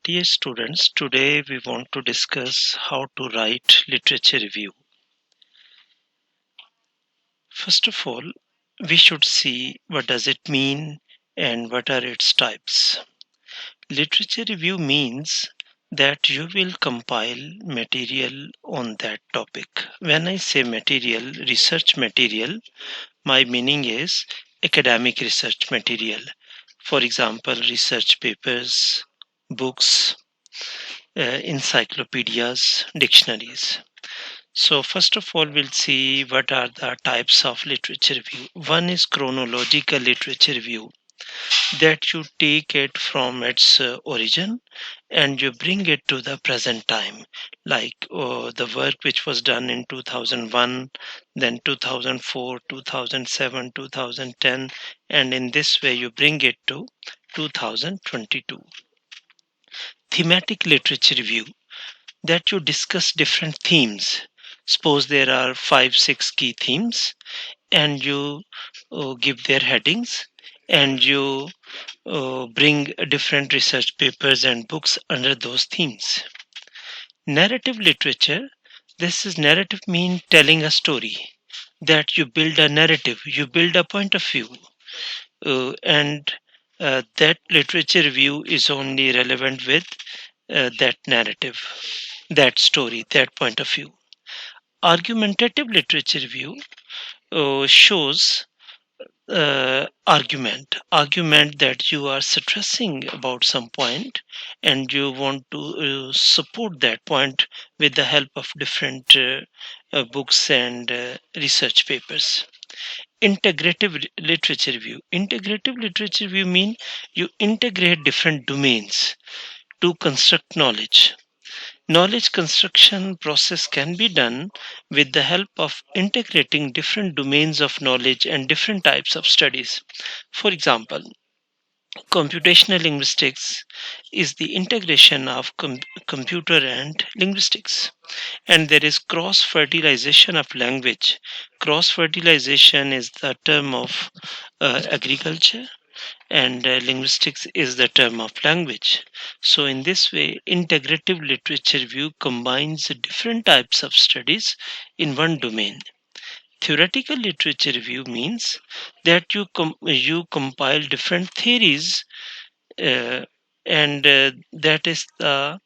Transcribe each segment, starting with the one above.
Dear students, today we want to discuss how to write literature review. First of all, we should see what does it mean and what are its types. Literature review means that you will compile material on that topic. When I say material, research material, my meaning is academic research material. For example, research papers, books, encyclopedias, dictionaries. So, first of all, we'll see what are the types of literature review. One is chronological literature review, that you take it from its origin and you bring it to the present time, like the work which was done in 2001, then 2004, 2007, 2010, and in this way you bring it to 2022. Thematic literature review, that you discuss different themes. Suppose there are 5, 6 key themes, and you give their headings, and you bring different research papers and books under those themes. Narrative literature, this is narrative mean telling a story, that you build a narrative, you build a point of view, and that literature review is only relevant with that narrative, that story, that point of view. Argumentative literature review shows argument that you are stressing about some point and you want to support that point with the help of different books and research papers. Literature review, integrative literature review mean you integrate different domains to construct knowledge. Knowledge construction process can be done with the help of integrating different domains of knowledge and different types of studies. For example, computational linguistics is the integration of computer and linguistics. And there is cross fertilization of language. Cross fertilization is the term of agriculture, and linguistics is the term of language. So, in this way, integrative literature review combines different types of studies in one domain. Theoretical literature review means that you compile different theories, uh, and that is the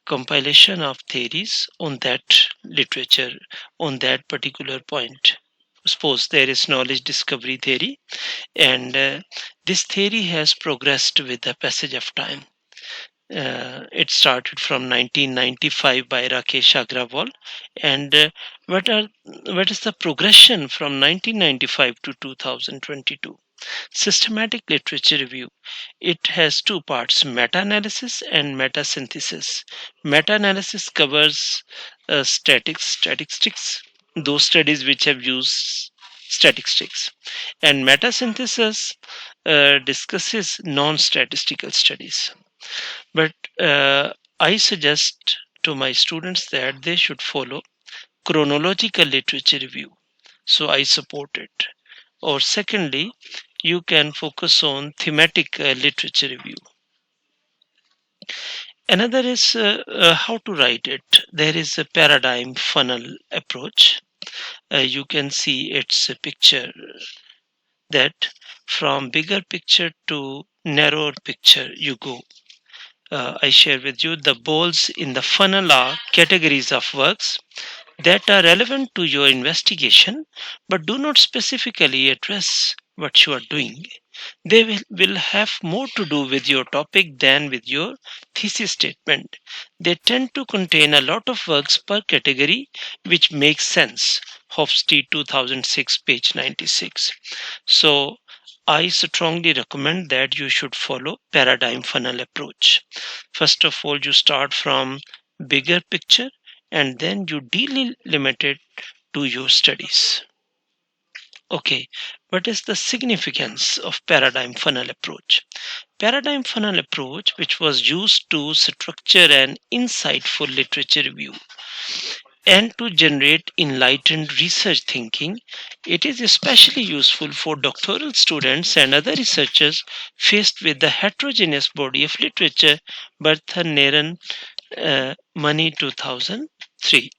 compilation of theories on that literature, on that particular point. Suppose there is knowledge discovery theory, and this theory has progressed with the passage of time. It started from 1995 by Rakesh Agrawal, and what is the progression from 1995 to 2022? Systematic literature review. It has two parts: meta-analysis and meta-synthesis. Meta-analysis covers statistics, those studies which have used statistics, and meta-synthesis discusses non-statistical studies. But I suggest to my students that they should follow chronological literature review. So I support it. Or secondly, you can focus on thematic literature review. Another is how to write it. There is a paradigm funnel approach. You can see its a picture, that from bigger picture to narrower picture you go. I share with you the balls in the funnel are categories of works that are relevant to your investigation but do not specifically address what you are doing. They will have more to do with your topic than with your thesis statement. They tend to contain a lot of works per category, which makes sense. Hofstede 2006, page 96. So, I strongly recommend that you should follow paradigm funnel approach. First of all, you start from bigger picture and then you delimit it to your studies. Okay, what is the significance of paradigm funnel approach? Paradigm funnel approach, which was used to structure an insightful literature review, and to generate enlightened research thinking. It is especially useful for doctoral students and other researchers faced with the heterogeneous body of literature. Bertha Naren, Money 2003.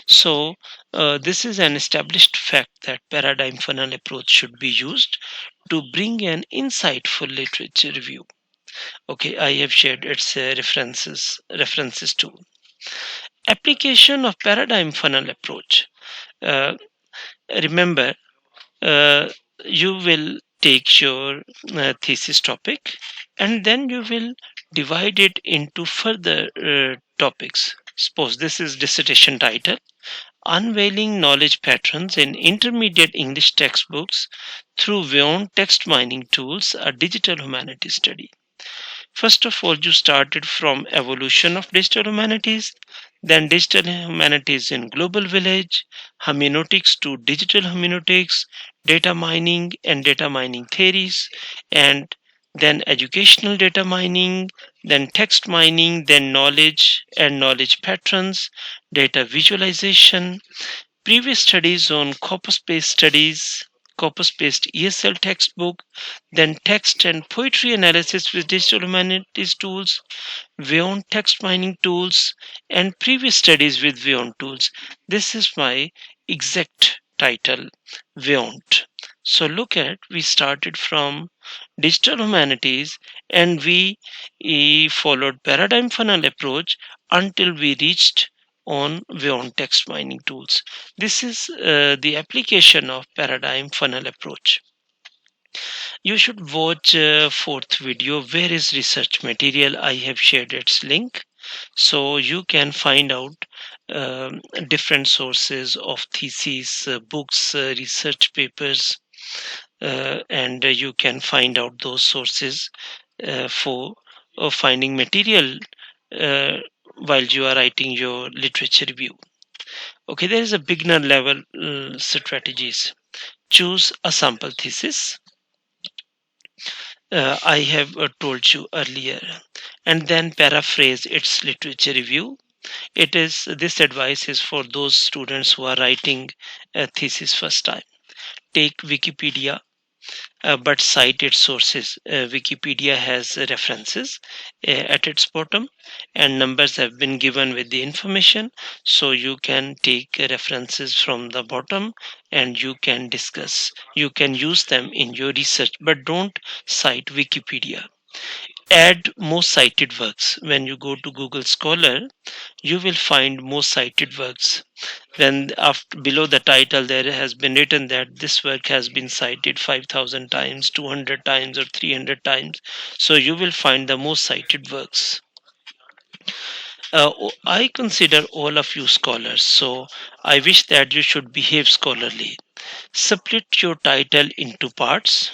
So, this is an established fact that paradigm funnel approach should be used to bring an insightful literature review. Okay, I have shared its references too. Application of paradigm funnel approach. Uh, Remember, uh, you will take your thesis topic and then you will divide it into further topics. Suppose this is dissertation title: Unveiling Knowledge Patterns in Intermediate English Textbooks Through Beyond Text Mining Tools, a Digital Humanities Study. First of all, you started from evolution of digital humanities, then digital humanities in global village, hermeneutics to digital hermeneutics, data mining and data mining theories, and then educational data mining, then text mining, then knowledge and knowledge patterns, data visualization, previous studies on corpus-based studies, corpus-based ESL textbook, then text and poetry analysis with digital humanities tools, Vion text mining tools, and previous studies with Vion tools. This is my exact title, Viont. So look at, we started from digital humanities and we followed paradigm funnel approach until we reached on Vion text mining tools. This is the application of paradigm funnel approach. You should watch fourth video. Where is research material? I have shared its link, so you can find out different sources of theses, books, research papers, and you can find out those sources for finding material uh, while you are writing your literature review. Okay, there is a beginner level strategies. Choose a sample thesis. I have told you earlier, and then paraphrase its literature review. It is this advice is for those students who are writing a thesis first time. Take Wikipedia, but cite its sources. Wikipedia has references at its bottom, and numbers have been given with the information. So you can take references from the bottom and you can discuss. You can use them in your research, but don't cite Wikipedia. Add most cited works. When you go to Google Scholar, you will find most cited works. Then after below the title there has been written that this work has been cited 5,000 times, 200 times, or 300 times. So you will find the most cited works. I consider all of you scholars, so I wish that you should behave scholarly. Split your title into parts.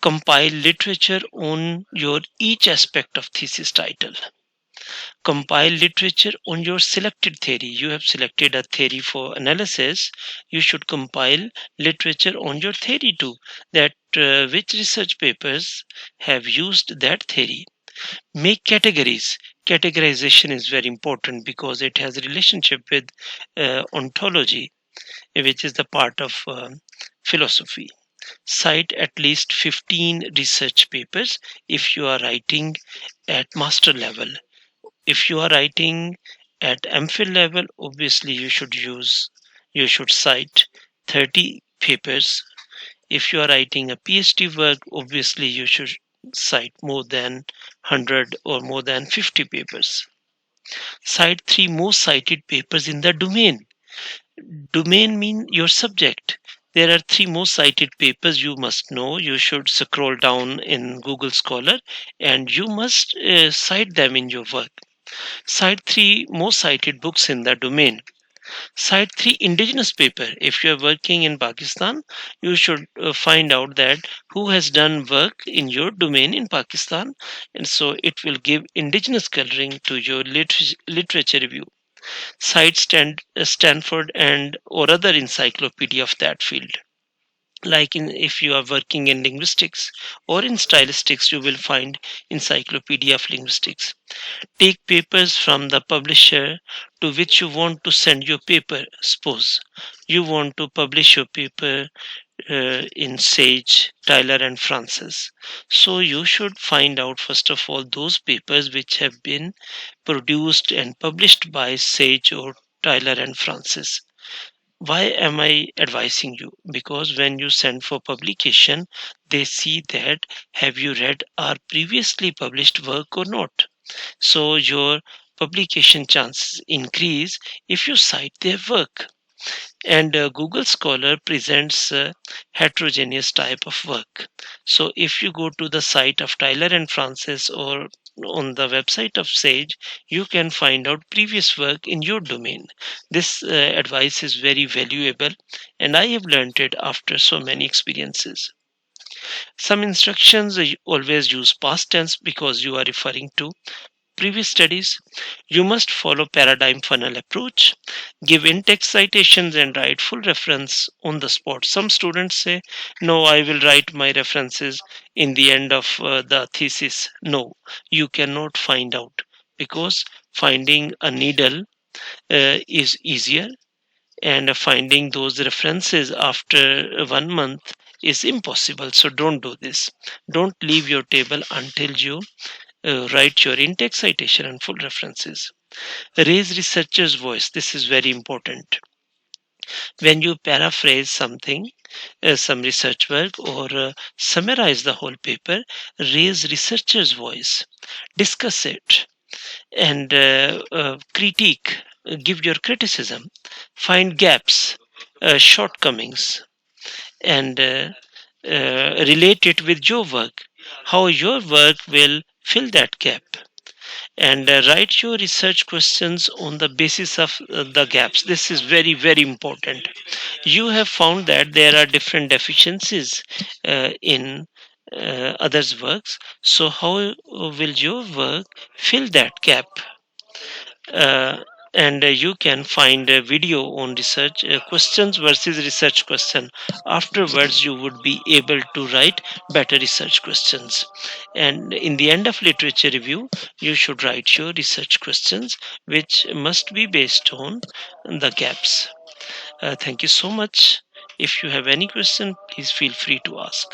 Compile literature on your each aspect of thesis title. Compile literature on your selected theory. You have selected a theory for analysis. You should compile literature on your theory too. That which research papers have used that theory. Make categories. Categorization is very important because it has a relationship with ontology, which is the part of philosophy. Cite at least 15 research papers if you are writing at master level. If you are writing at MPhil level, obviously you should cite 30 papers. If you are writing a PhD work, obviously you should cite more than 100 or more than 50 papers. Cite 3 most cited papers in the domain. Domain mean your subject. There are 3 most cited papers you must know. You should scroll down in Google Scholar and you must cite them in your work. Cite 3 most cited books in the domain. Cite 3 indigenous paper. If you are working in Pakistan, you should find out that who has done work in your domain in Pakistan, and so it will give indigenous coloring to your literature review. Cite Stanford and or other encyclopedia of that field. Like if you are working in linguistics or in stylistics, you will find encyclopedia of linguistics. Take papers from the publisher to which you want to send your paper. Suppose you want to publish your paper in Sage, Tyler, and Francis. So you should find out first of all those papers which have been produced and published by Sage or Tyler and Francis. Why am I advising you? Because when you send for publication, they see that have you read our previously published work or not. So your publication chances increase if you cite their work. And Google Scholar presents a heterogeneous type of work. So if you go to the site of Tyler and Francis or on the website of Sage, you can find out previous work in your domain. This advice is very valuable, and I have learned it after so many experiences. Some instructions always use past tense because you are referring to previous studies. You must follow paradigm funnel approach, give in-text citations and write full reference on the spot. Some students say, no, I will write my references in the end of the thesis. No, you cannot find out because finding a needle is easier, and finding those references after 1 month is impossible. So don't do this. Don't leave your table until you write your in-text citation and full references. Raise researcher's voice. This is very important. When you paraphrase something, some research work, or summarize the whole paper, raise researcher's voice. Discuss it and critique. Give your criticism. Find gaps, shortcomings, and relate it with your work. How your work will fill that gap, and write your research questions on the basis of the gaps. This is very, very important. You have found that there are different deficiencies in others' works. So, how will your work fill that gap? Uh, and you can find a video on research questions versus research question. Afterwards you would be able to write better research questions, and in the end of literature review you should write your research questions which must be based on the gaps. Thank you so much. If you have any question, please feel free to ask.